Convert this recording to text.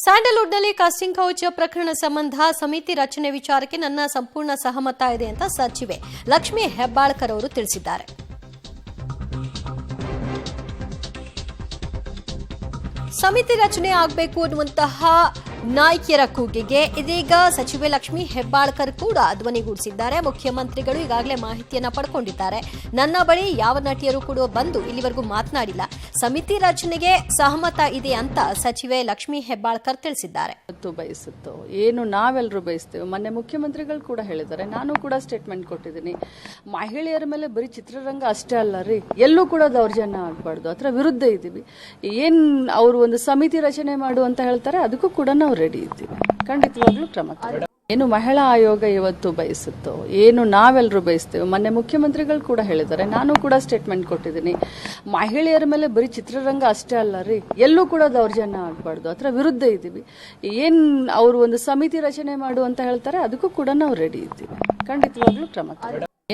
ಸ್ಯಾಂಡಲ್ವುಡ್ನಲ್ಲಿ casting couch ಪ್ರಕರಣ ಸಂಬಂಧ ಸಮಿತಿ ರಚನೆ ವಿಚಾರಕ್ಕೆ ನನ್ನ ಸಂಪೂರ್ಣ ಸಹಮತ ಇದೆ ಅಂತ ಸಚಿವೆ ಲಕ್ಷ್ಮೀ ಹೆಬ್ಬಾಳ್ಕರ್ ಅವರು ತಿಳಿಸಿದ್ದಾರೆ. ಸಮಿತಿ ರಚನೆ ಆಗಬೇಕು ಅನ್ನುವಂತಹ ನಾಯಕಿಯರ ಕೂಗಿಗೆ ಇದೀಗ ಸಚಿವೆ ಲಕ್ಷ್ಮೀ ಹೆಬ್ಬಾಳ್ಕರ್ ಕೂಡ ಧ್ವನಿಗೂಡಿಸಿದ್ದಾರೆ. ಮುಖ್ಯಮಂತ್ರಿಗಳು ಈಗಾಗಲೇ ಮಾಹಿತಿಯನ್ನ ಪಡ್ಕೊಂಡಿದ್ದಾರೆ. ನನ್ನ ಬಳಿ ಯಾವ ನಟಿಯರು ಕೂಡ ಬಂದು ಇಲ್ಲಿವರೆಗೂ ಮಾತನಾಡಿಲ್ಲ. ಸಮಿತಿ ರಚನೆಗೆ ಸಹಮತ ಇದೆ ಅಂತ ಸಚಿವೆ ಲಕ್ಷ್ಮೀ ಹೆಬ್ಬಾಳ್ಕರ್ ತಿಳಿಸಿದ್ದಾರೆ. ಬಯಸುತ್ತೋ ಏನು ನಾವೆಲ್ಲರೂ ಬಯಸ್ತೇವೆ. ಮೊನ್ನೆ ಮುಖ್ಯಮಂತ್ರಿಗಳು ಕೂಡ ಹೇಳಿದ್ದಾರೆ, ನಾನು ಕೂಡ ಸ್ಟೇಟ್ಮೆಂಟ್ ಕೊಟ್ಟಿದ್ದೀನಿ. ಮಹಿಳೆಯರ ಮೇಲೆ ಬರೀ ಚಿತ್ರರಂಗ ಅಷ್ಟೇ ಅಲ್ಲ ರೀ, ಎಲ್ಲೂ ಕೂಡ ದೌರ್ಜನ್ಯ ಆಗಬಾರ್ದು, ಅದರ ವಿರುದ್ಧ ಇದ್ದೀವಿ. ಏನ್ ಅವರು ಒಂದು ಸಮಿತಿ ರಚನೆ ಮಾಡು ಅಂತ ಹೇಳ್ತಾರೆ, ಅದಕ್ಕೂ ಕೂಡ ನಾವು ರೆಡಿ ಇದ್ದೀವಿ. ಖಂಡಿತವಾಗ್ಲೂ ಕ್ರಮ. ಏನು ಮಹಿಳಾ ಆಯೋಗ ಇವತ್ತು ಬಯಸುತ್ತೋ ಏನು ನಾವೆಲ್ಲರೂ ಬಯಸ್ತೇವೆ. ಮೊನ್ನೆ ಮುಖ್ಯಮಂತ್ರಿಗಳು ಕೂಡ ಹೇಳಿದ್ದಾರೆ, ನಾನು ಕೂಡ ಸ್ಟೇಟ್ಮೆಂಟ್ ಕೊಟ್ಟಿದ್ದೀನಿ. ಮಹಿಳೆಯರ ಮೇಲೆ ಬರೀ ಚಿತ್ರರಂಗ ಅಷ್ಟೇ ಅಲ್ಲ ರೀ, ಎಲ್ಲೂ ಕೂಡ ದೌರ್ಜನ್ಯ ಆಗಬಾರ್ದು, ಅದರ ವಿರುದ್ಧ ಇದ್ದೀವಿ. ಏನ್ ಅವರು ಒಂದು ಸಮಿತಿ ರಚನೆ ಮಾಡು ಅಂತ ಹೇಳ್ತಾರೆ, ಅದಕ್ಕೂ ಕೂಡ ನಾವು ರೆಡಿ ಇದ್ದೀವಿ. ಖಂಡಿತವಾಗ್ಲೂ ಕ್ರಮ.